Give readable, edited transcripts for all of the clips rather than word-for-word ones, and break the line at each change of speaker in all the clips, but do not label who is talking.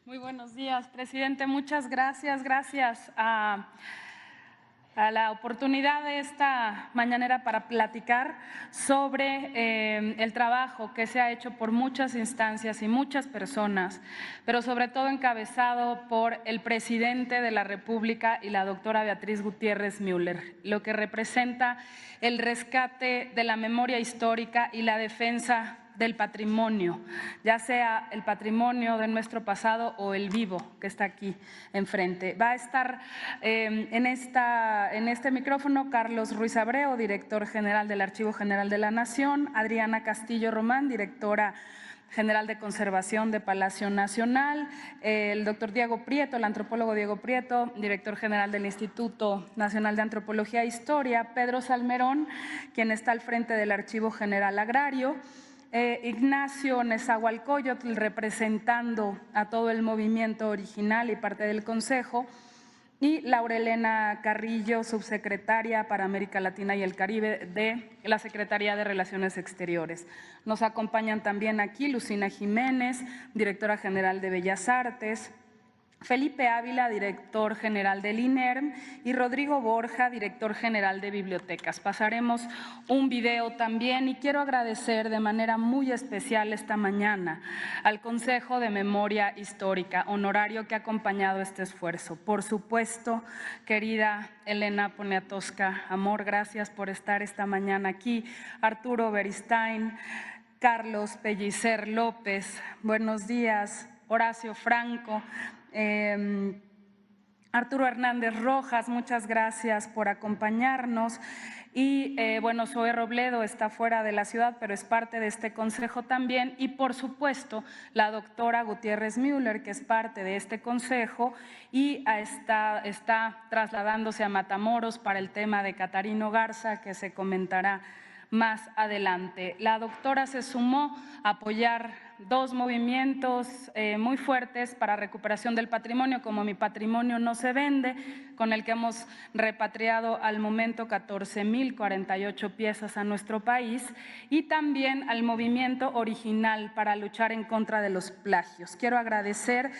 Muy buenos días, presidente. Muchas gracias. Gracias a la oportunidad de esta mañanera para platicar sobre el trabajo que se ha hecho por muchas instancias y muchas personas, pero sobre todo encabezado por el presidente de la República y la doctora Beatriz Gutiérrez Müller, lo que representa el rescate de la memoria histórica y la defensa del patrimonio, ya sea el patrimonio de nuestro pasado o el vivo que está aquí enfrente. Va a estar en este micrófono Carlos Ruiz Abreu, director general del Archivo General de la Nación, Adriana Castillo Román, directora general de Conservación de Palacio Nacional, el doctor Diego Prieto, el antropólogo Diego Prieto, director general del Instituto Nacional de Antropología e Historia, Pedro Salmerón, quien está al frente del Archivo General Agrario, Ignacio Nezahualcóyotl, representando a todo el movimiento original y parte del Consejo, y Laurelena Carrillo, subsecretaria para América Latina y el Caribe de la Secretaría de Relaciones Exteriores. Nos acompañan también aquí Lucina Jiménez, directora general de Bellas Artes, Felipe Ávila, director general del INERM, y Rodrigo Borja, director general de Bibliotecas. Pasaremos un video también y quiero agradecer de manera muy especial esta mañana al Consejo de Memoria Histórica, honorario que ha acompañado este esfuerzo. Por supuesto, querida Elena Poniatowska Amor, gracias por estar esta mañana aquí. Arturo Beristain, Carlos Pellicer López, buenos días. Horacio Franco, Arturo Hernández Rojas, muchas gracias por acompañarnos. Y bueno, Zoe Robledo está fuera de la ciudad, pero es parte de este consejo también. Y por supuesto, la doctora Gutiérrez Müller, que es parte de este consejo y está trasladándose a Matamoros para el tema de Catarino Garza, que se comentará más adelante. La doctora se sumó a apoyar dos movimientos muy fuertes para recuperación del patrimonio, como Mi Patrimonio No Se Vende, con el que hemos repatriado al momento 14,048 piezas a nuestro país, y también al movimiento original para luchar en contra de los plagios. Quiero agradecer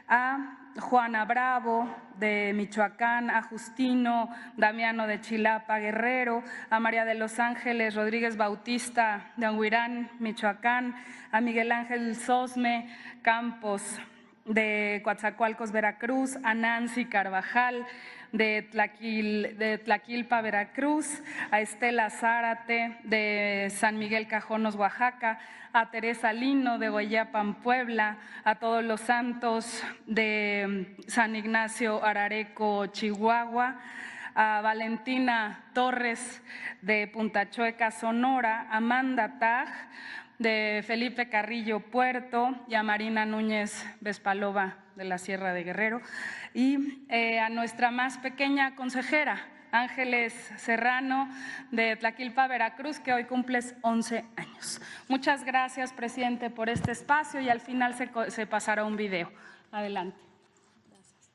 a Juana Bravo de Michoacán, a Justino Damiano de Chilapa, Guerrero, a María de los Ángeles Rodríguez Bautista de Anguirán, Michoacán, a Miguel Ángel Sosme Campos de Coatzacoalcos, Veracruz, a Nancy Carvajal de Tlaquilpa, Veracruz, a Estela Zárate de San Miguel Cajonos, Oaxaca, a Teresa Lino de Guayapan, Puebla, a Todos los Santos de San Ignacio Arareco, Chihuahua, a Valentina Torres de Punta Chueca, Sonora, a Amanda Taj de Felipe Carrillo, Puerto, y a Marina Núñez Vespalova de la Sierra de Guerrero, y a nuestra más pequeña consejera, Ángeles Serrano de Tlaquilpa, Veracruz, que hoy cumples 11 años. Muchas gracias, presidente, por este espacio, y al final se pasará un video. Adelante. Gracias.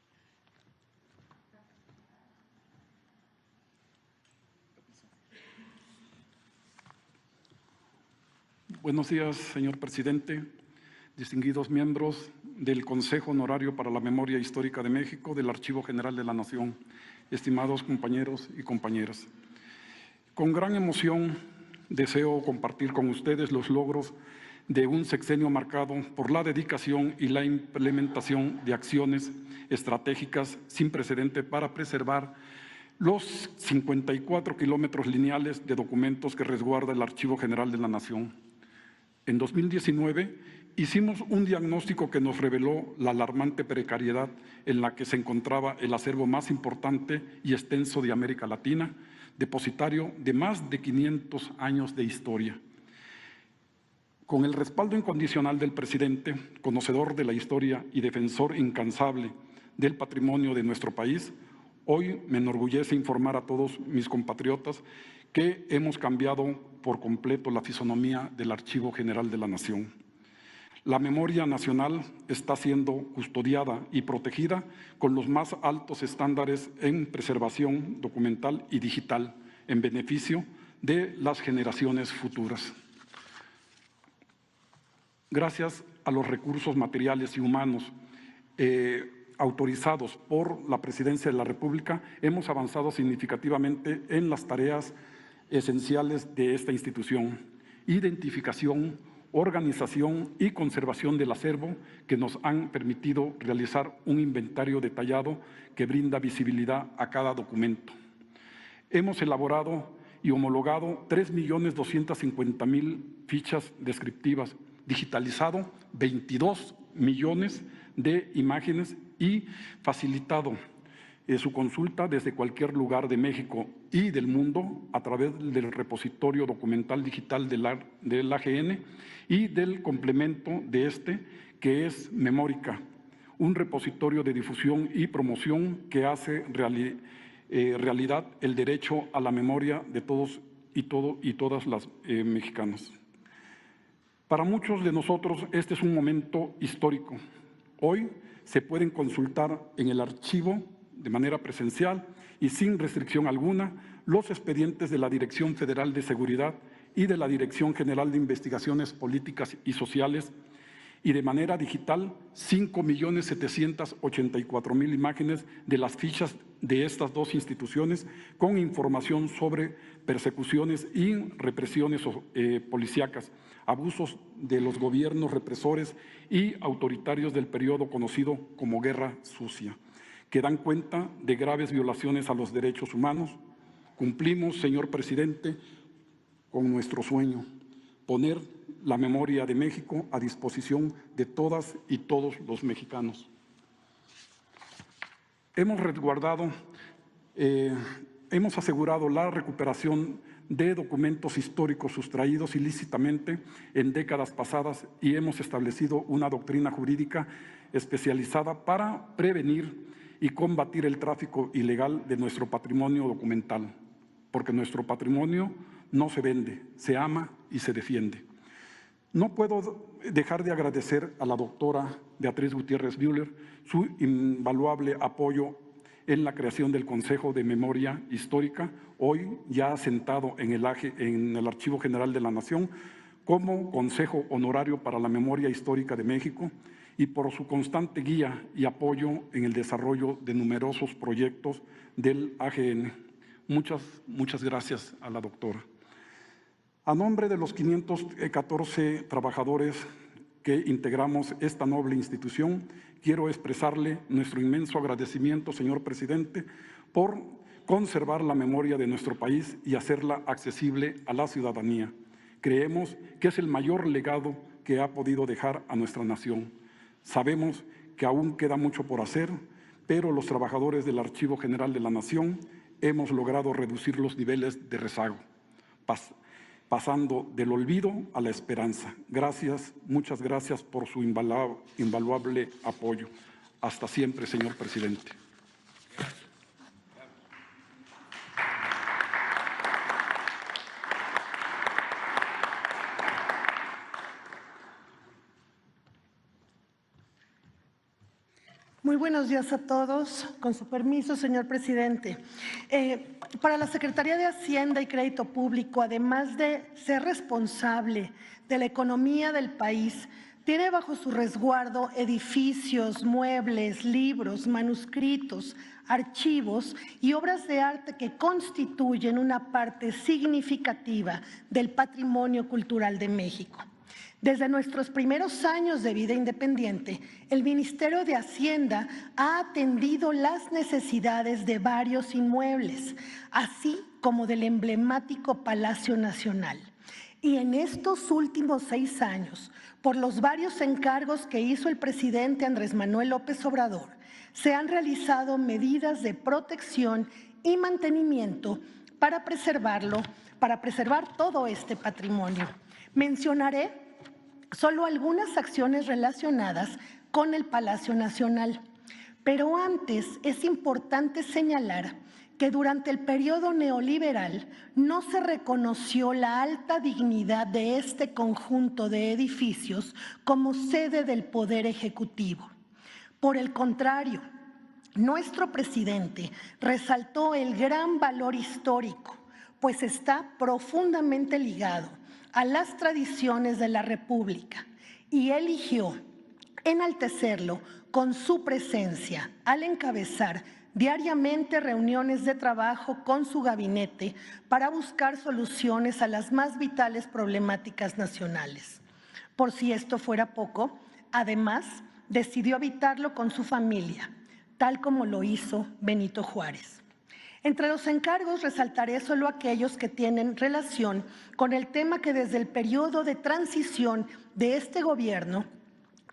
Buenos días, señor presidente, distinguidos miembros del Consejo Honorario para la Memoria Histórica de México, del Archivo General de la Nación, estimados compañeros y compañeras. Con gran emoción deseo compartir con ustedes los logros de un sexenio marcado por la dedicación y la implementación de acciones estratégicas sin precedente para preservar los 54 kilómetros lineales de documentos que resguarda el Archivo General de la Nación. En 2019 hicimos un diagnóstico que nos reveló la alarmante precariedad en la que se encontraba el acervo más importante y extenso de América Latina, depositario de más de 500 años de historia. Con el respaldo incondicional del presidente, conocedor de la historia y defensor incansable del patrimonio de nuestro país, hoy me enorgullece informar a todos mis compatriotas que hemos cambiado por completo la fisonomía del Archivo General de la Nación. La memoria nacional está siendo custodiada y protegida con los más altos estándares en preservación documental y digital, en beneficio de las generaciones futuras. Gracias a los recursos materiales y humanos autorizados por la Presidencia de la República, hemos avanzado significativamente en las tareas esenciales de esta institución: identificación, organización y conservación del acervo, que nos han permitido realizar un inventario detallado que brinda visibilidad a cada documento. Hemos elaborado y homologado 3.250.000 fichas descriptivas, digitalizado 22 millones de imágenes y facilitado su consulta desde cualquier lugar de México y del mundo a través del repositorio documental digital del AGN y del complemento de este, que es Memórica, un repositorio de difusión y promoción que hace realidad el derecho a la memoria de todos y todas las mexicanas. Para muchos de nosotros este es un momento histórico. Hoy se pueden consultar en el archivo de manera presencial y sin restricción alguna los expedientes de la Dirección Federal de Seguridad y de la Dirección General de Investigaciones Políticas y Sociales, y de manera digital 5.784.000 imágenes de las fichas de estas dos instituciones con información sobre persecuciones y represiones policíacas, abusos de los gobiernos represores y autoritarios del periodo conocido como Guerra Sucia, que dan cuenta de graves violaciones a los derechos humanos. Cumplimos, señor presidente, con nuestro sueño: poner la memoria de México a disposición de todas y todos los mexicanos. Hemos resguardado, hemos asegurado la recuperación de documentos históricos sustraídos ilícitamente en décadas pasadas y hemos establecido una doctrina jurídica especializada para prevenir y combatir el tráfico ilegal de nuestro patrimonio documental, porque nuestro patrimonio no se vende, se ama y se defiende. No puedo dejar de agradecer a la doctora Beatriz Gutiérrez Müller su invaluable apoyo en la creación del Consejo de Memoria Histórica, hoy ya asentado en el Archivo General de la Nación, como Consejo Honorario para la Memoria Histórica de México, y por su constante guía y apoyo en el desarrollo de numerosos proyectos del AGN. Muchas gracias a la doctora. A nombre de los 514 trabajadores que integramos esta noble institución, quiero expresarle nuestro inmenso agradecimiento, señor presidente, por conservar la memoria de nuestro país y hacerla accesible a la ciudadanía. Creemos que es el mayor legado que ha podido dejar a nuestra nación. Sabemos que aún queda mucho por hacer, pero los trabajadores del Archivo General de la Nación hemos logrado reducir los niveles de rezago, pasando del olvido a la esperanza. Gracias, muchas gracias por su invaluable apoyo. Hasta siempre, señor presidente.
Muy buenos días a todos. Con su permiso, señor presidente. Para la Secretaría de Hacienda y Crédito Público, además de ser responsable de la economía del país, tiene bajo su resguardo edificios, muebles, libros, manuscritos, archivos y obras de arte que constituyen una parte significativa del patrimonio cultural de México. Desde nuestros primeros años de vida independiente, el Ministerio de Hacienda ha atendido las necesidades de varios inmuebles, así como del emblemático Palacio Nacional. Y en estos últimos 6 años, por los varios encargos que hizo el presidente Andrés Manuel López Obrador, se han realizado medidas de protección y mantenimiento para preservar todo este patrimonio. Mencionaré solo algunas acciones relacionadas con el Palacio Nacional. Pero antes es importante señalar que durante el periodo neoliberal no se reconoció la alta dignidad de este conjunto de edificios como sede del Poder Ejecutivo. Por el contrario, nuestro presidente resaltó el gran valor histórico, pues está profundamente ligado a las tradiciones de la República y eligió enaltecerlo con su presencia al encabezar diariamente reuniones de trabajo con su gabinete para buscar soluciones a las más vitales problemáticas nacionales. Por si esto fuera poco, además, decidió habitarlo con su familia, tal como lo hizo Benito Juárez. Entre los encargos resaltaré solo aquellos que tienen relación con el tema que desde el periodo de transición de este gobierno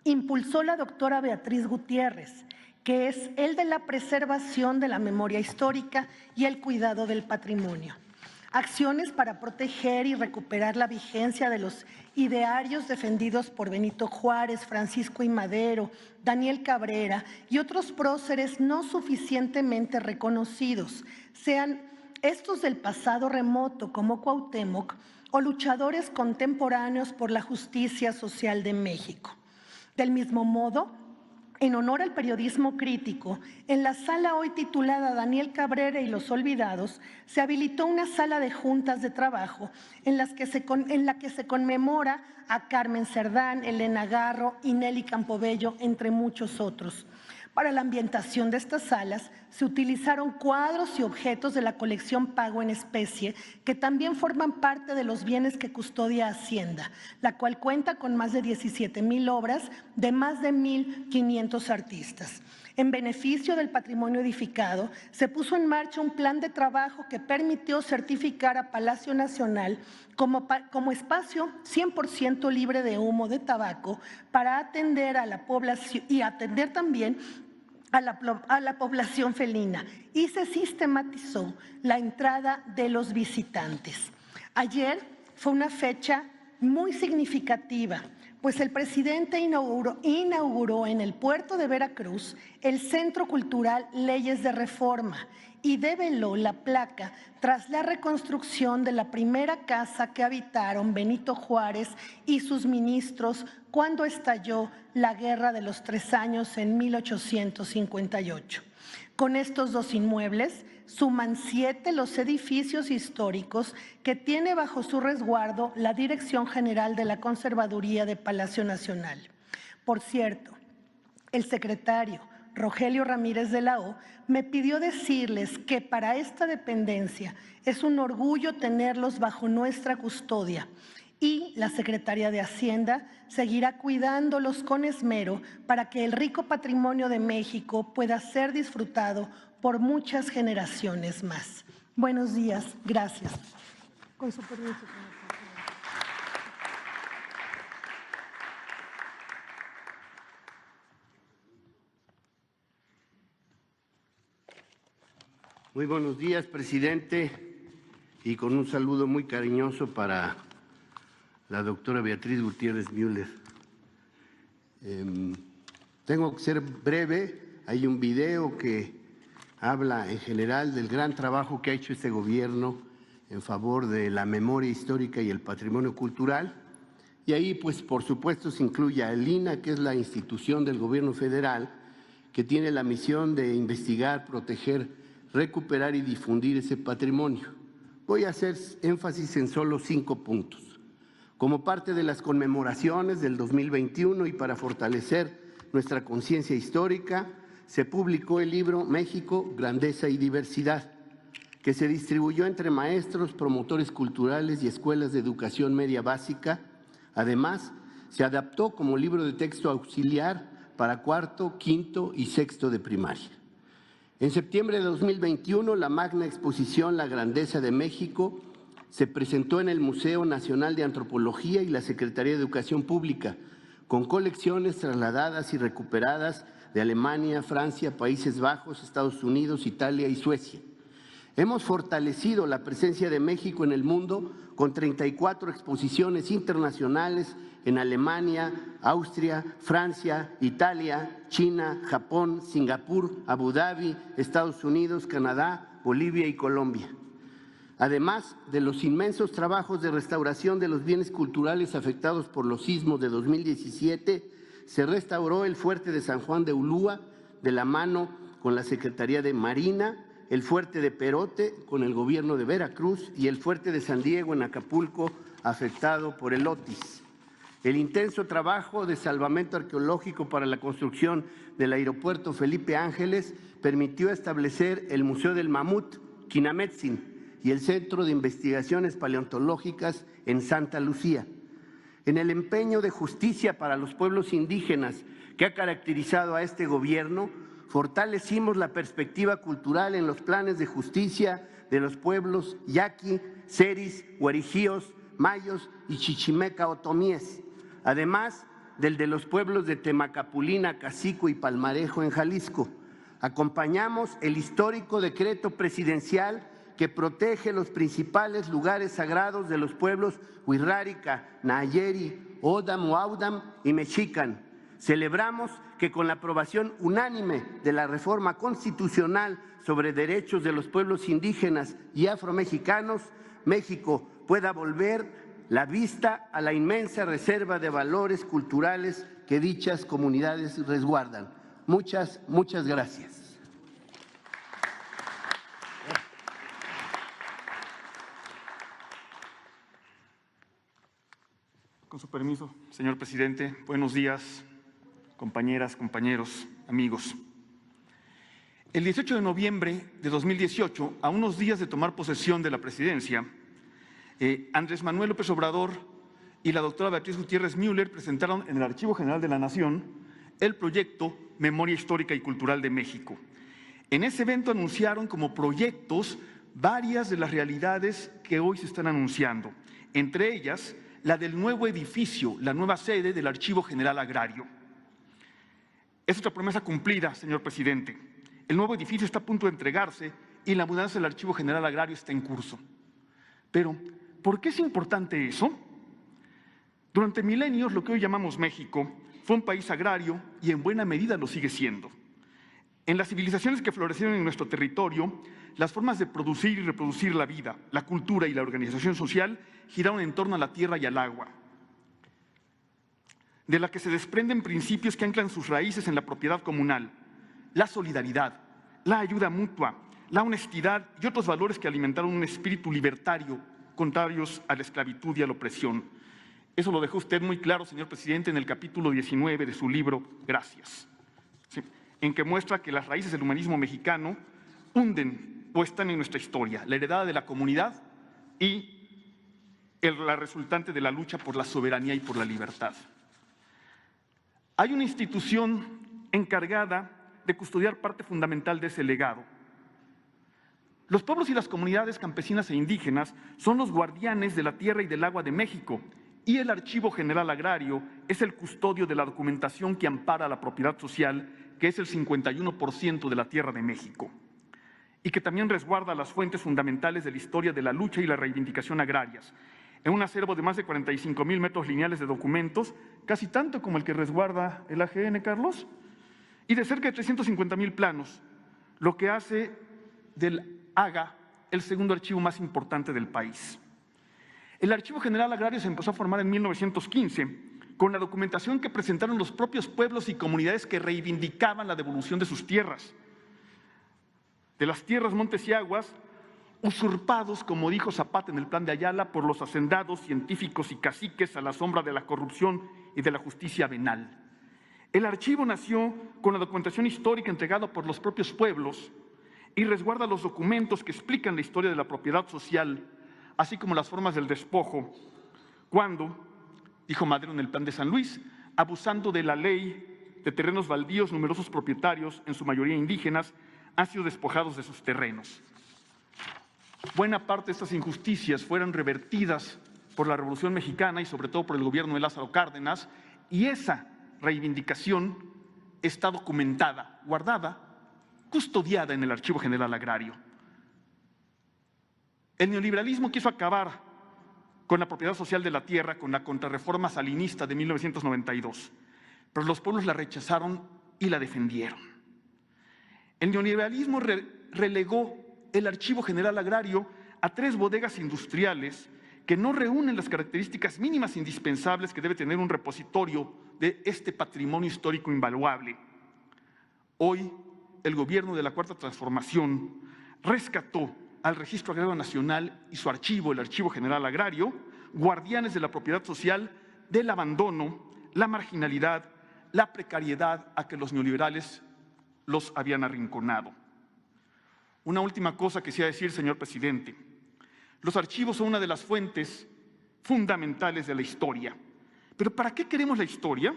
impulsó la doctora Beatriz Gutiérrez, que es el de la preservación de la memoria histórica y el cuidado del patrimonio. Acciones para proteger y recuperar la vigencia de los idearios defendidos por Benito Juárez, Francisco I. Madero, Daniel Cabrera y otros próceres no suficientemente reconocidos, sean estos del pasado remoto como Cuauhtémoc o luchadores contemporáneos por la justicia social de México. Del mismo modo, en honor al periodismo crítico, en la sala hoy titulada Daniel Cabrera y los Olvidados, se habilitó una sala de juntas de trabajo en la que se conmemora a Carmen Cerdán, Elena Garro y Nelly Campobello, entre muchos otros. Para la ambientación de estas salas se utilizaron cuadros y objetos de la colección Pago en Especie, que también forman parte de los bienes que custodia Hacienda, la cual cuenta con más de 17,000 obras de más de 1,500 artistas. En beneficio del patrimonio edificado, se puso en marcha un plan de trabajo que permitió certificar a Palacio Nacional como espacio 100% libre de humo de tabaco para atender a la población y atender también a la población felina, y se sistematizó la entrada de los visitantes. Ayer fue una fecha muy significativa, pues el presidente inauguró en el puerto de Veracruz el Centro Cultural Leyes de Reforma y develó la placa tras la reconstrucción de la primera casa que habitaron Benito Juárez y sus ministros cuando estalló la Guerra de los 3 Años en 1858. Con estos 2 inmuebles suman 7 los edificios históricos que tiene bajo su resguardo la Dirección General de la Conservaduría de Palacio Nacional. Por cierto, el secretario Rogelio Ramírez de la O me pidió decirles que para esta dependencia es un orgullo tenerlos bajo nuestra custodia y la Secretaría de Hacienda seguirá cuidándolos con esmero para que el rico patrimonio de México pueda ser disfrutado por muchas generaciones más. Buenos días, gracias. Con su permiso, señor presidente.
Muy buenos días, presidente, y con un saludo muy cariñoso para la doctora Beatriz Gutiérrez Müller. Tengo que ser breve. Hay un video que habla en general del gran trabajo que ha hecho este gobierno en favor de la memoria histórica y el patrimonio cultural. Y ahí, pues, por supuesto, se incluye a el INAH, que es la institución del gobierno federal, que tiene la misión de investigar, proteger, recuperar y difundir ese patrimonio. Voy a hacer énfasis en solo 5 puntos. Como parte de las conmemoraciones del 2021 y para fortalecer nuestra conciencia histórica, se publicó el libro México, Grandeza y Diversidad, que se distribuyó entre maestros, promotores culturales y escuelas de educación media básica. Además, se adaptó como libro de texto auxiliar para 4., 5. y 6. de primaria. En septiembre de 2021, la magna exposición La Grandeza de México se presentó en el Museo Nacional de Antropología y la Secretaría de Educación Pública, con colecciones trasladadas y recuperadas de Alemania, Francia, Países Bajos, Estados Unidos, Italia y Suecia. Hemos fortalecido la presencia de México en el mundo con 34 exposiciones internacionales en Alemania, Austria, Francia, Italia, China, Japón, Singapur, Abu Dhabi, Estados Unidos, Canadá, Bolivia y Colombia. Además de los inmensos trabajos de restauración de los bienes culturales afectados por los sismos de 2017, se restauró el fuerte de San Juan de Ulúa de la mano con la Secretaría de Marina, el fuerte de Perote con el gobierno de Veracruz y el fuerte de San Diego en Acapulco afectado por el Otis. El intenso trabajo de salvamento arqueológico para la construcción del aeropuerto Felipe Ángeles permitió establecer el Museo del Mamut, Quinametzin, y el Centro de Investigaciones Paleontológicas en Santa Lucía. En el empeño de justicia para los pueblos indígenas que ha caracterizado a este gobierno, fortalecimos la perspectiva cultural en los planes de justicia de los pueblos yaqui, seris, huarijíos, mayos y chichimeca otomíes, además del de los pueblos de Temacapulina, Cacico y Palmarejo en Jalisco. Acompañamos el histórico decreto presidencial que protege los principales lugares sagrados de los pueblos Huirrárica, Nayeri, Odam, Huaudam y Mexican. Celebramos que con la aprobación unánime de la reforma constitucional sobre derechos de los pueblos indígenas y afromexicanos, México pueda volver la vista a la inmensa reserva de valores culturales que dichas comunidades resguardan. Muchas gracias.
Con su permiso, señor presidente, buenos días, compañeras, compañeros, amigos. El 18 de noviembre de 2018, a unos días de tomar posesión de la presidencia, Andrés Manuel López Obrador y la doctora Beatriz Gutiérrez Müller presentaron en el Archivo General de la Nación el proyecto Memoria Histórica y Cultural de México. En ese evento anunciaron como proyectos varias de las realidades que hoy se están anunciando, entre ellas la del nuevo edificio, la nueva sede del Archivo General Agrario. Es otra promesa cumplida, señor presidente. El nuevo edificio está a punto de entregarse y la mudanza del Archivo General Agrario está en curso. Pero, ¿por qué es importante eso? Durante milenios, lo que hoy llamamos México fue un país agrario y en buena medida lo sigue siendo. En las civilizaciones que florecieron en nuestro territorio, las formas de producir y reproducir la vida, la cultura y la organización social giraron en torno a la tierra y al agua, de la que se desprenden principios que anclan sus raíces en la propiedad comunal, la solidaridad, la ayuda mutua, la honestidad y otros valores que alimentaron un espíritu libertario, contrarios a la esclavitud y a la opresión. Eso lo dejó usted muy claro, señor presidente, en el capítulo 19 de su libro Gracias, ¿sí?, en que muestra que las raíces del humanismo mexicano hunden o están en nuestra historia, la heredada de la comunidad y la resultante de la lucha por la soberanía y por la libertad. Hay una institución encargada de custodiar parte fundamental de ese legado. Los pueblos y las comunidades campesinas e indígenas son los guardianes de la tierra y del agua de México, y el Archivo General Agrario es el custodio de la documentación que ampara la propiedad social, que es el 51% de la tierra de México, y que también resguarda las fuentes fundamentales de la historia de la lucha y la reivindicación agrarias, en un acervo de más de 45,000 metros lineales de documentos, casi tanto como el que resguarda el AGN, Carlos, y de cerca de 350,000 planos, lo que hace del AGA el segundo archivo más importante del país. El Archivo General Agrario se empezó a formar en 1915 con la documentación que presentaron los propios pueblos y comunidades que reivindicaban la devolución de sus tierras, de las tierras, montes y aguas, usurpados, como dijo Zapata en el Plan de Ayala, por los hacendados, científicos y caciques a la sombra de la corrupción y de la justicia venal. El archivo nació con la documentación histórica entregada por los propios pueblos y resguarda los documentos que explican la historia de la propiedad social, así como las formas del despojo, cuando, dijo Madero en el Plan de San Luis, abusando de la ley de terrenos baldíos, numerosos propietarios, en su mayoría indígenas, han sido despojados de sus terrenos. Buena parte de estas injusticias fueron revertidas por la Revolución Mexicana y sobre todo por el gobierno de Lázaro Cárdenas, y esa reivindicación está documentada, guardada, custodiada en el Archivo General Agrario. El neoliberalismo quiso acabar con la propiedad social de la tierra con la contrarreforma salinista de 1992, pero los pueblos la rechazaron y la defendieron. El neoliberalismo relegó el Archivo General Agrario a 3 bodegas industriales que no reúnen las características mínimas indispensables que debe tener un repositorio de este patrimonio histórico invaluable. Hoy, el gobierno de la Cuarta Transformación rescató al Registro Agrario Nacional y su archivo, el Archivo General Agrario, guardianes de la propiedad social del abandono, la marginalidad, la precariedad a que los neoliberales los habían arrinconado. Una última cosa que quisiera decir, señor presidente. Los archivos son una de las fuentes fundamentales de la historia. ¿Pero para qué queremos la historia?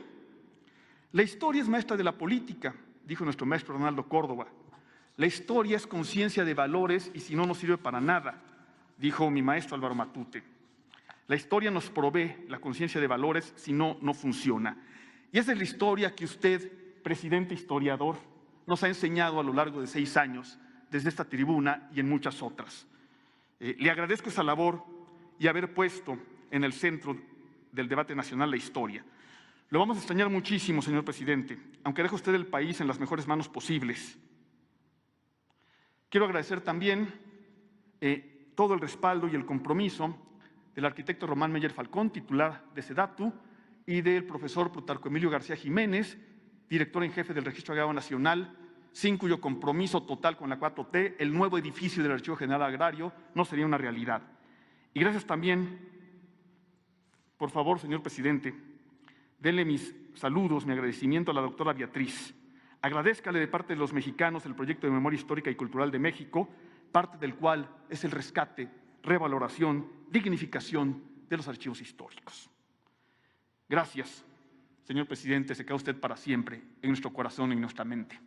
La historia es maestra de la política, dijo nuestro maestro Ronaldo Córdoba. La historia es conciencia de valores y si no, no sirve para nada, dijo mi maestro Álvaro Matute. La historia nos provee la conciencia de valores, si no, no funciona. Y esa es la historia que usted, presidente historiador, nos ha enseñado a lo largo de 6 años, desde esta tribuna y en muchas otras. Le agradezco esa labor y haber puesto en el centro del debate nacional la historia. Lo vamos a extrañar muchísimo, señor presidente, aunque deje usted el país en las mejores manos posibles. Quiero agradecer también todo el respaldo y el compromiso del arquitecto Román Meyer Falcón, titular de SEDATU, y del profesor Plutarco Emilio García Jiménez, director en jefe del Registro Agrario Nacional, sin cuyo compromiso total con la 4T, el nuevo edificio del Archivo General Agrario no sería una realidad. Y gracias también, por favor, señor presidente, denle mis saludos, mi agradecimiento a la doctora Beatriz. Agradézcale de parte de los mexicanos el proyecto de memoria histórica y cultural de México, parte del cual es el rescate, revaloración, dignificación de los archivos históricos. Gracias, señor presidente, se queda usted para siempre en nuestro corazón y en nuestra mente.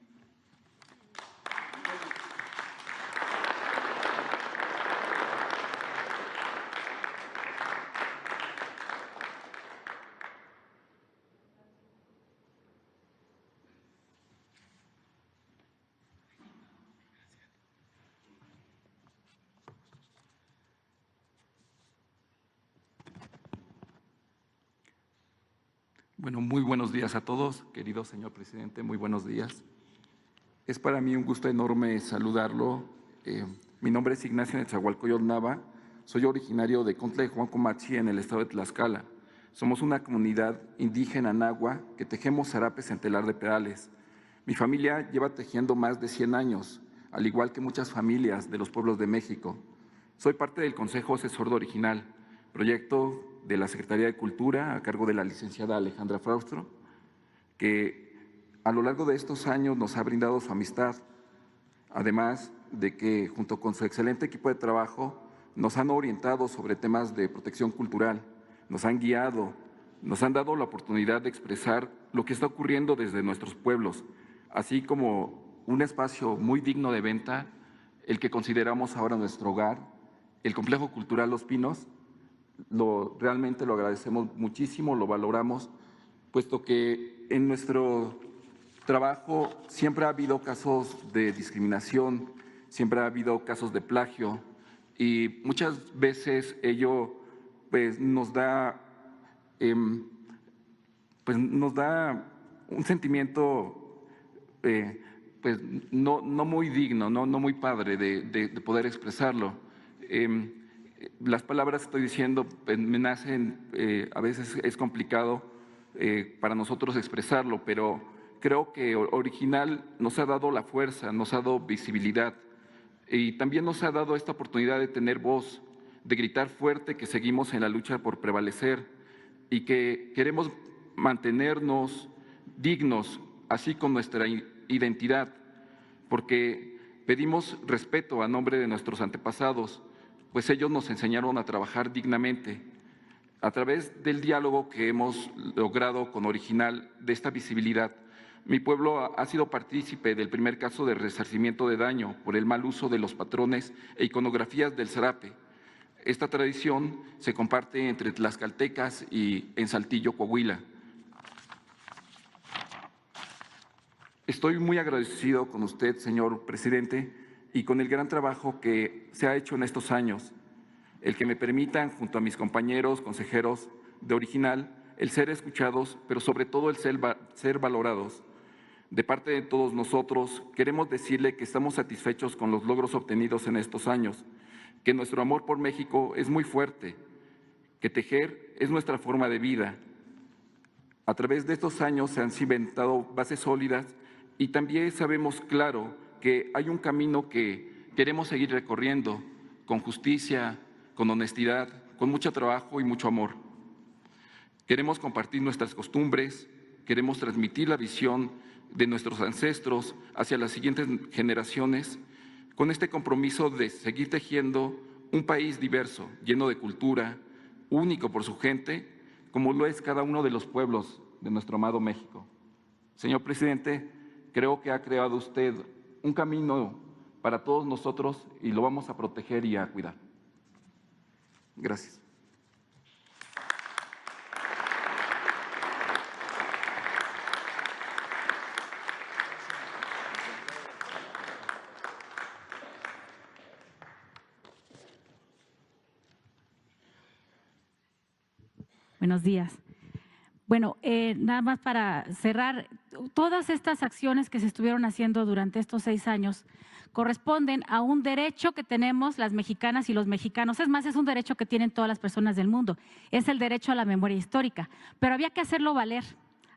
Bueno, muy buenos días a todos, querido señor presidente, muy buenos días. Es para mí un gusto enorme saludarlo. Mi nombre es Ignacio Netzahualcoyotl Nava, soy originario de Contla de Juancomachi, en el estado de Tlaxcala. Somos una comunidad indígena nahua que tejemos zarapes en telar de pedales. Mi familia lleva tejiendo más de 100 años, al igual que muchas familias de los pueblos de México. Soy parte del Consejo Asesor de Original, proyecto de la Secretaría de Cultura a cargo de la licenciada Alejandra Fraustro, que a lo largo de estos años nos ha brindado su amistad, además de que junto con su excelente equipo de trabajo nos han orientado sobre temas de protección cultural, nos han guiado, nos han dado la oportunidad de expresar lo que está ocurriendo desde nuestros pueblos, así como un espacio muy digno de venta, el que consideramos ahora nuestro hogar, el Complejo Cultural Los Pinos. Realmente lo agradecemos muchísimo, lo valoramos, puesto que en nuestro trabajo siempre ha habido casos de discriminación, siempre ha habido casos de plagio y muchas veces ello pues, nos da un sentimiento pues, no muy digno, no muy padre de poder expresarlo. Las palabras que estoy diciendo me nacen, a veces es complicado para nosotros expresarlo, pero creo que Original nos ha dado la fuerza, nos ha dado visibilidad y también nos ha dado esta oportunidad de tener voz, de gritar fuerte que seguimos en la lucha por prevalecer y que queremos mantenernos dignos, así con nuestra identidad, porque pedimos respeto a nombre de nuestros antepasados, pues ellos nos enseñaron a trabajar dignamente. A través del diálogo que hemos logrado con Original de esta visibilidad, mi pueblo ha sido partícipe del primer caso de resarcimiento de daño por el mal uso de los patrones e iconografías del zarape. Esta tradición se comparte entre tlaxcaltecas y en Saltillo, Coahuila. Estoy muy agradecido con usted, señor presidente, y con el gran trabajo que se ha hecho en estos años, el que me permitan, junto a mis compañeros consejeros de Original, el ser escuchados, pero sobre todo el ser valorados. De parte de todos nosotros, queremos decirle que estamos satisfechos con los logros obtenidos en estos años, que nuestro amor por México es muy fuerte, que tejer es nuestra forma de vida. A través de estos años se han cimentado bases sólidas y también sabemos claro que hay un camino que queremos seguir recorriendo con justicia, con honestidad, con mucho trabajo y mucho amor. Queremos compartir nuestras costumbres, queremos transmitir la visión de nuestros ancestros hacia las siguientes generaciones, con este compromiso de seguir tejiendo un país diverso, lleno de cultura, único por su gente, como lo es cada uno de los pueblos de nuestro amado México. Señor presidente, creo que ha creado usted un camino para todos nosotros y lo vamos a proteger y a cuidar. Gracias.
Buenos días. Bueno, nada más para cerrar, todas estas acciones que se estuvieron haciendo durante estos 6 años corresponden a un derecho que tenemos las mexicanas y los mexicanos. Es más, es un derecho que tienen todas las personas del mundo. Es el derecho a la memoria histórica, pero había que hacerlo valer.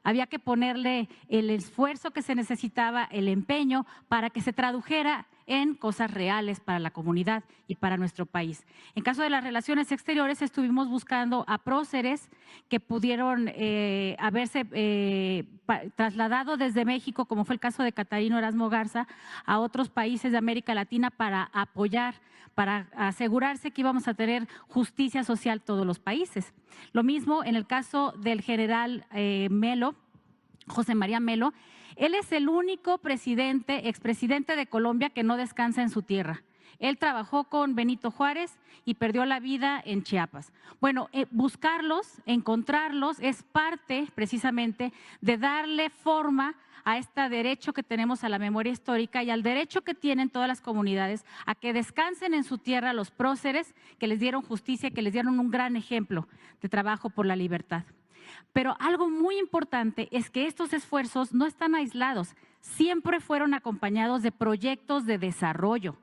Había que ponerle el esfuerzo que se necesitaba, el empeño, para que se tradujera en cosas reales para la comunidad y para nuestro país. En caso de las relaciones exteriores, estuvimos buscando a próceres que pudieron haberse trasladado desde México, como fue el caso de Catarino Erasmo Garza, a otros países de América Latina para apoyar, para asegurarse que íbamos a tener justicia social todos los países. Lo mismo en el caso del general Melo, José María Melo. Él es el único expresidente de Colombia que no descansa en su tierra. Él trabajó con Benito Juárez y perdió la vida en Chiapas. Bueno, buscarlos, encontrarlos, es parte precisamente de darle forma a este derecho que tenemos a la memoria histórica y al derecho que tienen todas las comunidades a que descansen en su tierra los próceres que les dieron justicia, que les dieron un gran ejemplo de trabajo por la libertad. Pero algo muy importante es que estos esfuerzos no están aislados, siempre fueron acompañados de proyectos de desarrollo,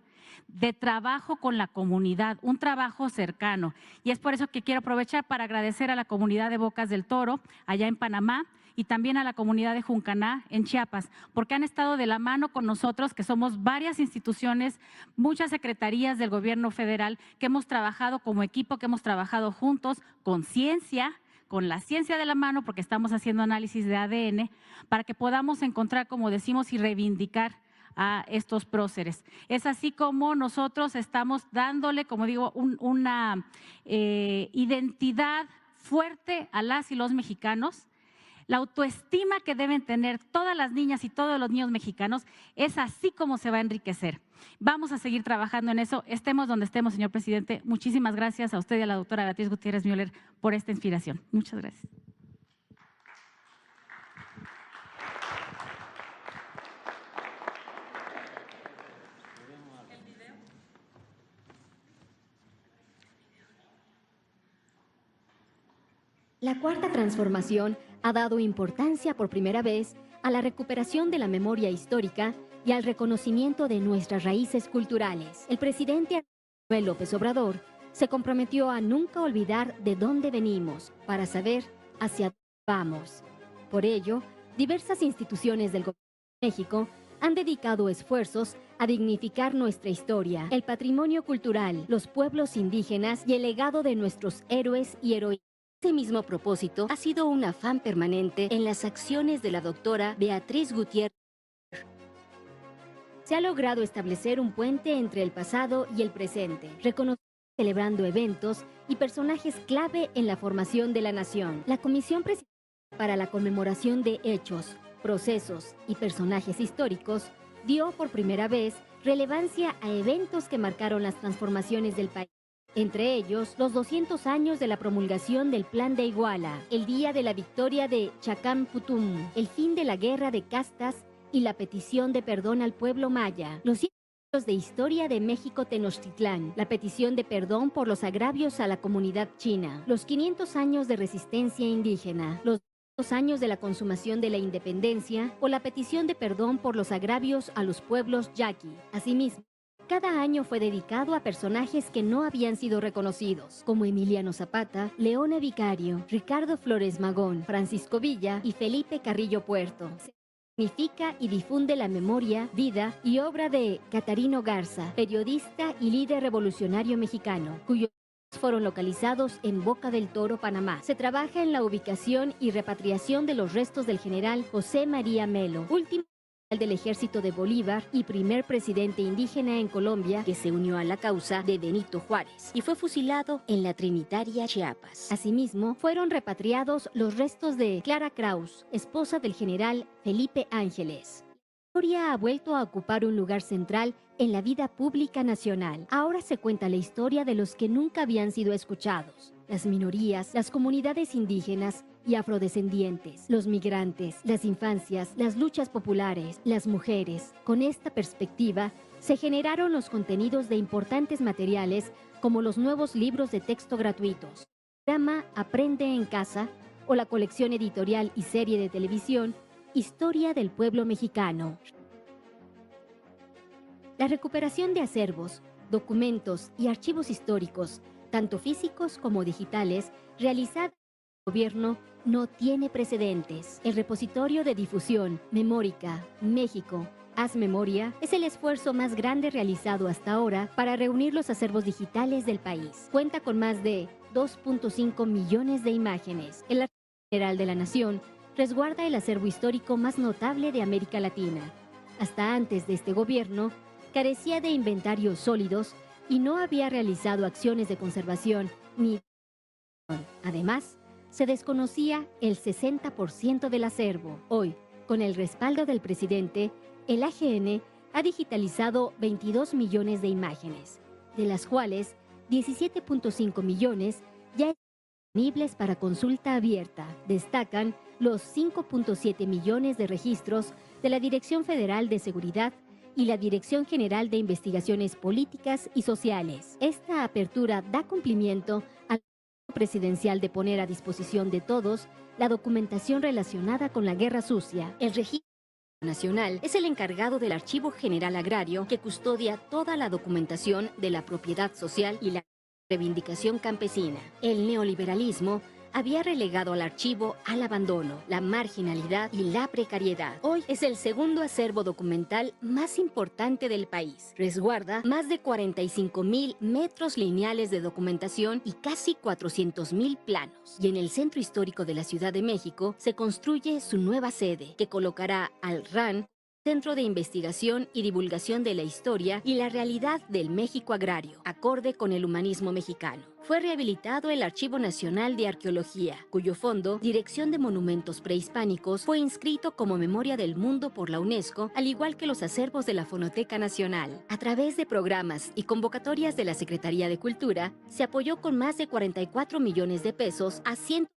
de trabajo con la comunidad, un trabajo cercano. Y es por eso que quiero aprovechar para agradecer a la comunidad de Bocas del Toro, allá en Panamá, y también a la comunidad de Juncaná, en Chiapas, porque han estado de la mano con nosotros, que somos varias instituciones, muchas secretarías del gobierno federal, que hemos trabajado como equipo, que hemos trabajado juntos con ciencia, con la ciencia de la mano, porque estamos haciendo análisis de ADN, para que podamos encontrar, como decimos, y reivindicar a estos próceres. Es así como nosotros estamos dándole, como digo, una identidad fuerte a las y los mexicanos. La autoestima que deben tener todas las niñas y todos los niños mexicanos es así como se va a enriquecer. Vamos a seguir trabajando en eso, estemos donde estemos, señor presidente. Muchísimas gracias a usted y a la doctora Beatriz Gutiérrez Müller por esta inspiración. Muchas gracias.
La Cuarta Transformación ha dado importancia por primera vez a la recuperación de la memoria histórica y al reconocimiento de nuestras raíces culturales. El presidente Manuel López Obrador se comprometió a nunca olvidar de dónde venimos para saber hacia dónde vamos. Por ello, diversas instituciones del Gobierno de México han dedicado esfuerzos a dignificar nuestra historia, el patrimonio cultural, los pueblos indígenas y el legado de nuestros héroes y heroínas. Ese mismo propósito ha sido un afán permanente en las acciones de la doctora Beatriz Gutiérrez. Se ha logrado establecer un puente entre el pasado y el presente, reconociendo y celebrando eventos y personajes clave en la formación de la nación. La Comisión Presidencial para la Conmemoración de Hechos, Procesos y Personajes Históricos dio por primera vez relevancia a eventos que marcaron las transformaciones del país. Entre ellos, los 200 años de la promulgación del Plan de Iguala, el día de la victoria de Chacamputún, el fin de la guerra de castas y la petición de perdón al pueblo maya, los 100 años de historia de México Tenochtitlán, la petición de perdón por los agravios a la comunidad china, los 500 años de resistencia indígena, los 200 años de la consumación de la independencia o la petición de perdón por los agravios a los pueblos yaqui. Asimismo, cada año fue dedicado a personajes que no habían sido reconocidos, como Emiliano Zapata, Leona Vicario, Ricardo Flores Magón, Francisco Villa y Felipe Carrillo Puerto. Se significa y difunde la memoria, vida y obra de Catarino Garza, periodista y líder revolucionario mexicano, cuyo fueron localizados en Boca del Toro, Panamá. Se trabaja en la ubicación y repatriación de los restos del general José María Melo, último general del Ejército de Bolívar y primer presidente indígena en Colombia que se unió a la causa de Benito Juárez y fue fusilado en la Trinitaria, Chiapas. Asimismo, fueron repatriados los restos de Clara Kraus, esposa del general Felipe Ángeles. La historia ha vuelto a ocupar un lugar central en la vida pública nacional. Ahora se cuenta la historia de los que nunca habían sido escuchados: las minorías, las comunidades indígenas y afrodescendientes, los migrantes, las infancias, las luchas populares, las mujeres. Con esta perspectiva, se generaron los contenidos de importantes materiales como los nuevos libros de texto gratuitos, el programa Aprende en Casa o la colección editorial y serie de televisión Historia del Pueblo Mexicano. La recuperación de acervos, documentos y archivos históricos, tanto físicos como digitales, realizada por el gobierno, no tiene precedentes. El repositorio de difusión Memórica México, Haz Memoria, es el esfuerzo más grande realizado hasta ahora para reunir los acervos digitales del país. Cuenta con más de 2.5 millones de imágenes. El Archivo General de la Nación resguarda el acervo histórico más notable de América Latina. Hasta antes de este gobierno, carecía de inventarios sólidos y no había realizado acciones de conservación ni... Además, se desconocía el 60% del acervo. Hoy, con el respaldo del presidente, el AGN ha digitalizado 22 millones de imágenes, de las cuales 17.5 millones ya están disponibles para consulta abierta. Destacan los 5.7 millones de registros de la Dirección Federal de Seguridad y la Dirección General de Investigaciones Políticas y Sociales. Esta apertura da cumplimiento al proyecto presidencial de poner a disposición de todos la documentación relacionada con la Guerra Sucia. El Registro Nacional es el encargado del Archivo General Agrario que custodia toda la documentación de la propiedad social y la reivindicación campesina. El neoliberalismo había relegado al archivo al abandono, la marginalidad y la precariedad. Hoy es el segundo acervo documental más importante del país. Resguarda más de 45,000 metros lineales de documentación y casi 400,000 planos. Y en el Centro Histórico de la Ciudad de México se construye su nueva sede, que colocará al RAN, Centro de Investigación y Divulgación de la Historia y la Realidad del México Agrario, acorde con el humanismo mexicano. Fue rehabilitado el Archivo Nacional de Arqueología, cuyo fondo, Dirección de Monumentos Prehispánicos, fue inscrito como Memoria del Mundo por la UNESCO, al igual que los acervos de la Fonoteca Nacional. A través de programas y convocatorias de la Secretaría de Cultura, se apoyó con más de 44 millones de pesos a 130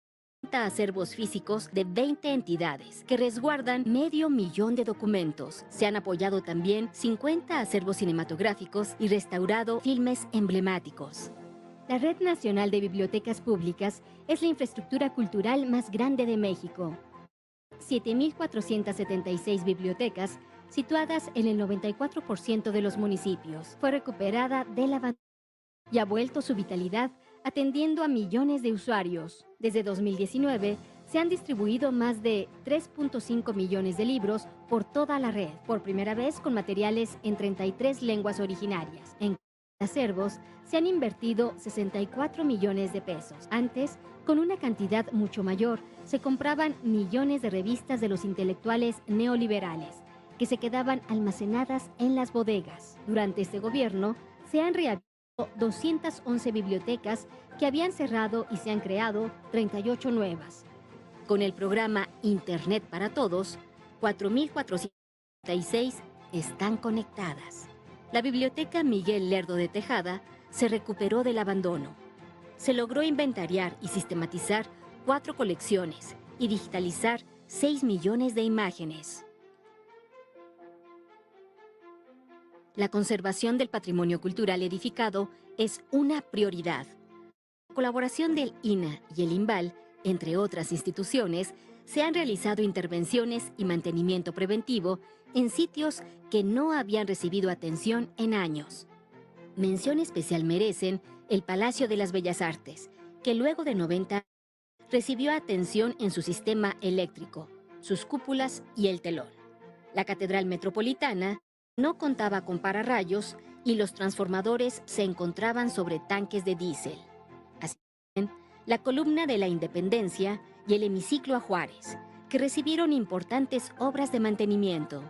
acervos físicos de 20 entidades que resguardan 500,000 de documentos. Se han apoyado también 50 acervos cinematográficos y restaurado filmes emblemáticos. La Red Nacional de Bibliotecas Públicas es la infraestructura cultural más grande de México. 7,476 bibliotecas situadas en el 94% de los municipios. Fue recuperada del abandono y ha vuelto su vitalidad atendiendo a millones de usuarios. Desde 2019 se han distribuido más de 3.5 millones de libros por toda la red, por primera vez con materiales en 33 lenguas originarias. En acervos se han invertido 64 millones de pesos. Antes, con una cantidad mucho mayor, se compraban millones de revistas de los intelectuales neoliberales, que se quedaban almacenadas en las bodegas. Durante este gobierno, se han reabierto 211 bibliotecas que habían cerrado y se han creado 38 nuevas. Con el programa Internet para Todos, 4,436 están conectadas. La Biblioteca Miguel Lerdo de Tejada se recuperó del abandono. Se logró inventariar y sistematizar 4 colecciones y digitalizar 6 millones de imágenes. La conservación del patrimonio cultural edificado es una prioridad. La colaboración del INAH y el INVAL, entre otras instituciones, se han realizado intervenciones y mantenimiento preventivo en sitios que no habían recibido atención en años. Mención especial merecen el Palacio de las Bellas Artes, que luego de 90 años recibió atención en su sistema eléctrico, sus cúpulas y el telón. La Catedral Metropolitana no contaba con pararrayos y los transformadores se encontraban sobre tanques de diésel. la columna de la Independencia y el hemiciclo a Juárez, que recibieron importantes obras de mantenimiento.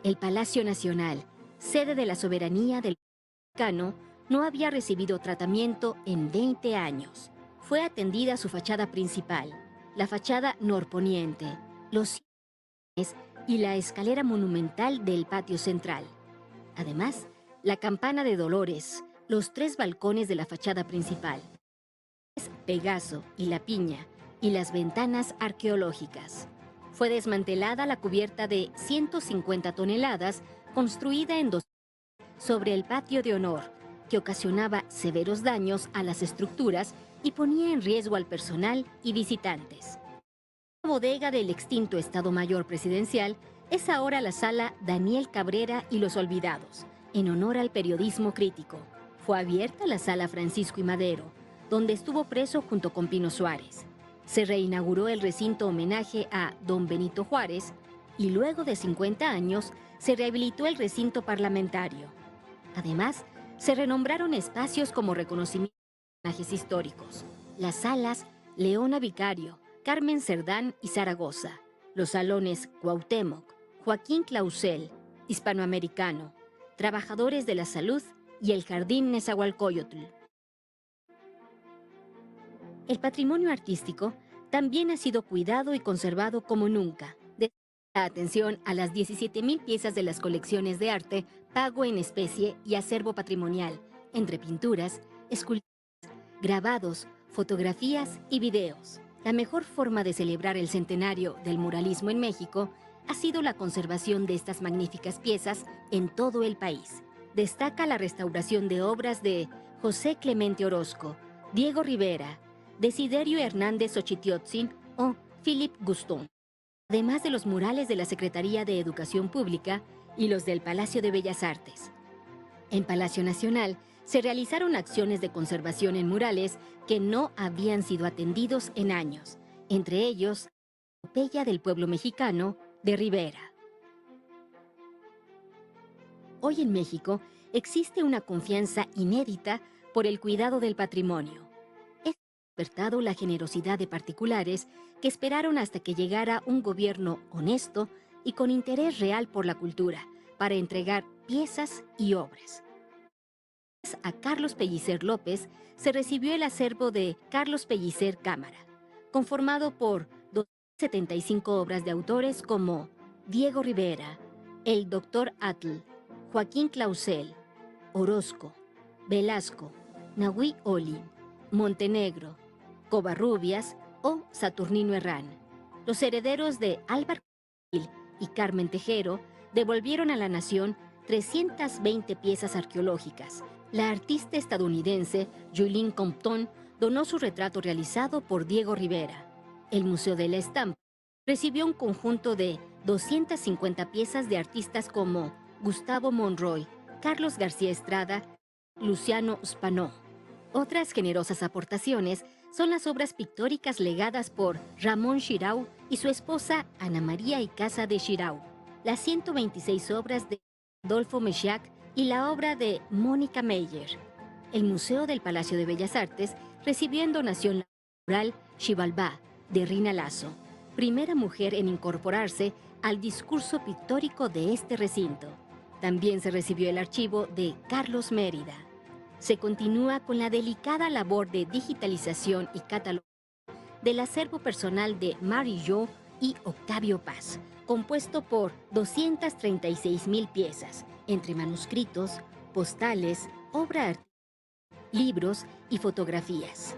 El Palacio Nacional, sede de la soberanía del mexicano, no había recibido tratamiento en 20 años. Fue atendida su fachada principal, la fachada norponiente, los cines y la escalera monumental del patio central. Además, la campana de Dolores, los 3 balcones de la fachada principal, Pegaso y La Piña, y las ventanas arqueológicas. Fue desmantelada la cubierta de 150 toneladas construida en 2 sobre el patio de honor, que ocasionaba severos daños a las estructuras y ponía en riesgo al personal y visitantes. La bodega del extinto Estado Mayor Presidencial es ahora la sala Daniel Cabrera y los Olvidados, en honor al periodismo crítico. Fue abierta la sala Francisco y Madero, donde estuvo preso junto con Pino Suárez. Se reinauguró el recinto homenaje a don Benito Juárez y luego de 50 años se rehabilitó el recinto parlamentario. Además, se renombraron espacios como reconocimiento de personajes históricos. Las salas Leona Vicario, Carmen Cerdán y Zaragoza. Los salones Cuauhtémoc, Joaquín Clausel, Hispanoamericano, Trabajadores de la Salud y el Jardín Nezahualcóyotl. El patrimonio artístico también ha sido cuidado y conservado como nunca. La atención a las 17,000 piezas de las colecciones de arte, pago en especie y acervo patrimonial, entre pinturas, esculturas, grabados, fotografías y videos. La mejor forma de celebrar el centenario del muralismo en México ha sido la conservación de estas magníficas piezas en todo el país. Destaca la restauración de obras de José Clemente Orozco, Diego Rivera, Desiderio Hernández Xochitiotzin o Philip Gustón, además de los murales de la Secretaría de Educación Pública y los del Palacio de Bellas Artes. En Palacio Nacional se realizaron acciones de conservación en murales que no habían sido atendidos en años, entre ellos la epopeya del pueblo mexicano de Rivera. Hoy en México existe una confianza inédita por el cuidado del patrimonio. Ha despertado la generosidad de particulares que esperaron hasta que llegara un gobierno honesto y con interés real por la cultura para entregar piezas y obras. A Carlos Pellicer López se recibió el acervo de Carlos Pellicer Cámara, conformado por 275 obras de autores como Diego Rivera, el Dr. Atl, Joaquín Clausel, Orozco, Velasco, Nahui Olin, Montenegro, Covarrubias o Saturnino Herrán. Los herederos de Álvaro Gil y Carmen Tejero devolvieron a la nación 320 piezas arqueológicas. La artista estadounidense Julie Compton donó su retrato realizado por Diego Rivera. El Museo de la Estampa recibió un conjunto de 250 piezas de artistas como Gustavo Monroy, Carlos García Estrada, Luciano Spanó. Otras generosas aportaciones son las obras pictóricas legadas por Ramón Xirau y su esposa Ana María Icaza de Xirau, las 126 obras de Adolfo Mechac y la obra de Mónica Meyer. El Museo del Palacio de Bellas Artes recibió en donación la mural Xibalbá de Rina Lazo, primera mujer en incorporarse al discurso pictórico de este recinto. También se recibió el archivo de Carlos Mérida. Se continúa con la delicada labor de digitalización y catalogación del acervo personal de Mary Jo y Octavio Paz, compuesto por 236,000 piezas, entre manuscritos, postales, obra artística, libros y fotografías.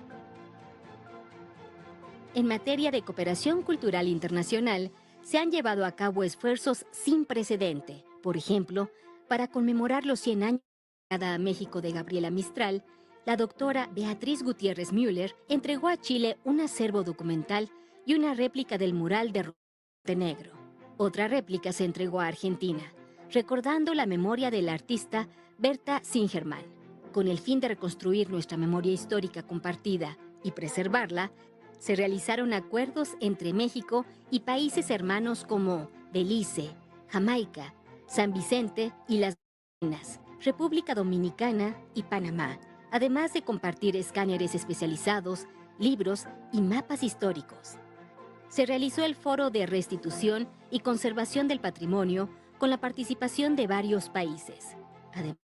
En materia de cooperación cultural internacional, se han llevado a cabo esfuerzos sin precedente. Por ejemplo, para conmemorar los 100 años de la llegada a México de Gabriela Mistral, la doctora Beatriz Gutiérrez Müller entregó a Chile un acervo documental y una réplica del mural de Montenegro. Otra réplica se entregó a Argentina, recordando la memoria del artista Berta Singerman. Con el fin de reconstruir nuestra memoria histórica compartida y preservarla, se realizaron acuerdos entre México y países hermanos como Belice, Jamaica, San Vicente y las Granadinas, República Dominicana y Panamá, además de compartir escáneres especializados, libros y mapas históricos. Se realizó el Foro de Restitución y Conservación del Patrimonio con la participación de varios países. Además,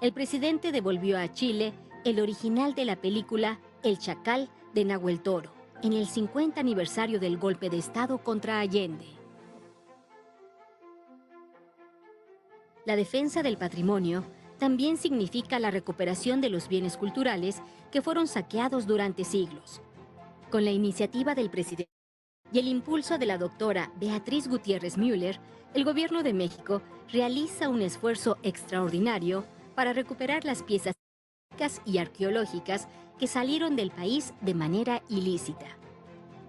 el presidente devolvió a Chile el original de la película El Chacal de Nahuel Toro, en el 50 aniversario del golpe de Estado contra Allende. La defensa del patrimonio también significa la recuperación de los bienes culturales que fueron saqueados durante siglos. Con la iniciativa del presidente y el impulso de la doctora Beatriz Gutiérrez Müller, el Gobierno de México realiza un esfuerzo extraordinario para recuperar las piezas históricas y arqueológicas que salieron del país de manera ilícita.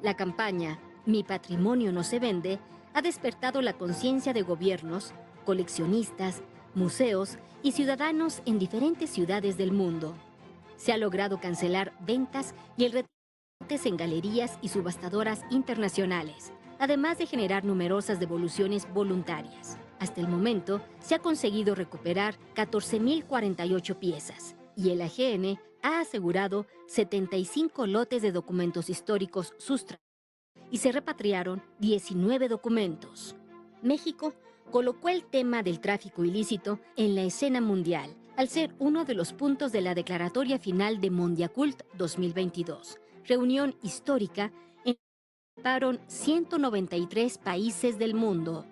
La campaña Mi Patrimonio No Se Vende ha despertado la conciencia de gobiernos, coleccionistas, museos y ciudadanos en diferentes ciudades del mundo. Se ha logrado cancelar ventas y el retiro en galerías y subastadoras internacionales, además de generar numerosas devoluciones voluntarias. Hasta el momento, se ha conseguido recuperar 14.048 piezas y el AGN ha asegurado 75 lotes de documentos históricos sustraídos y se repatriaron 19 documentos. México colocó el tema del tráfico ilícito en la escena mundial, al ser uno de los puntos de la declaratoria final de Mondiacult 2022, reunión histórica en la que participaron 193 países del mundo.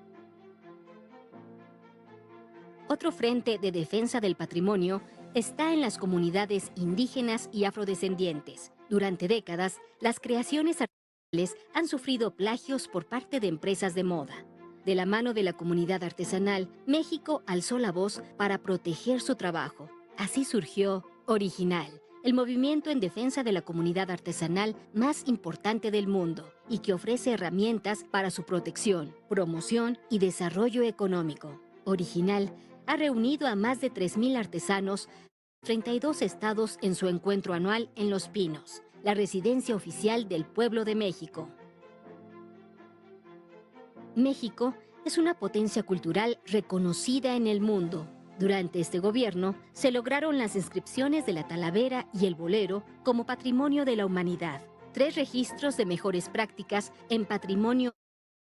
Otro frente de defensa del patrimonio está en las comunidades indígenas y afrodescendientes. Durante décadas, las creaciones artesanales han sufrido plagios por parte de empresas de moda. De la mano de la comunidad artesanal, México alzó la voz para proteger su trabajo. Así surgió Original, el movimiento en defensa de la comunidad artesanal más importante del mundo y que ofrece herramientas para su protección, promoción y desarrollo económico. Original ha reunido a más de 3.000 artesanos de 32 estados en su encuentro anual en Los Pinos, la residencia oficial del pueblo de México. México es una potencia cultural reconocida en el mundo. Durante este gobierno se lograron las inscripciones de la Talavera y el Bolero como Patrimonio de la Humanidad, 3 registros de mejores prácticas en patrimonio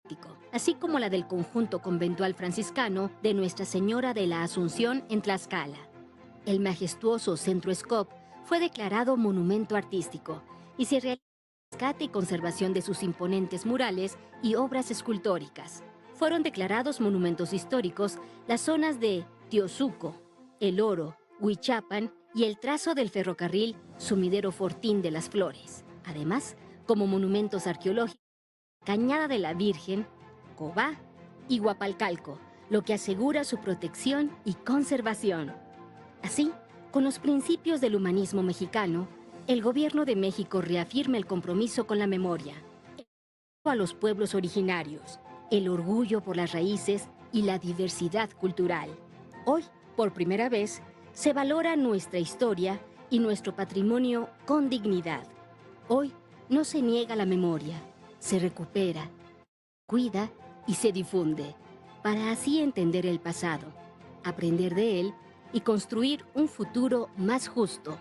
artístico, así como la del conjunto conventual franciscano de Nuestra Señora de la Asunción en Tlaxcala. El majestuoso Centro Scop fue declarado monumento artístico y se realizó el rescate y conservación de sus imponentes murales y obras escultóricas. Fueron declarados monumentos históricos las zonas de Teosuco, El Oro, Huichapan y el trazo del ferrocarril Sumidero Fortín de las Flores. Además, como monumentos arqueológicos, Cañada de la Virgen, Cobá y Huapalcalco, lo que asegura su protección y conservación. Así, con los principios del humanismo mexicano, el Gobierno de México reafirma el compromiso con la memoria, el respeto a los pueblos originarios, el orgullo por las raíces y la diversidad cultural. Hoy, por primera vez, se valora nuestra historia y nuestro patrimonio con dignidad. Hoy no se niega la memoria, se recupera, cuida y se difunde, para así entender el pasado, aprender de él y construir un futuro más justo.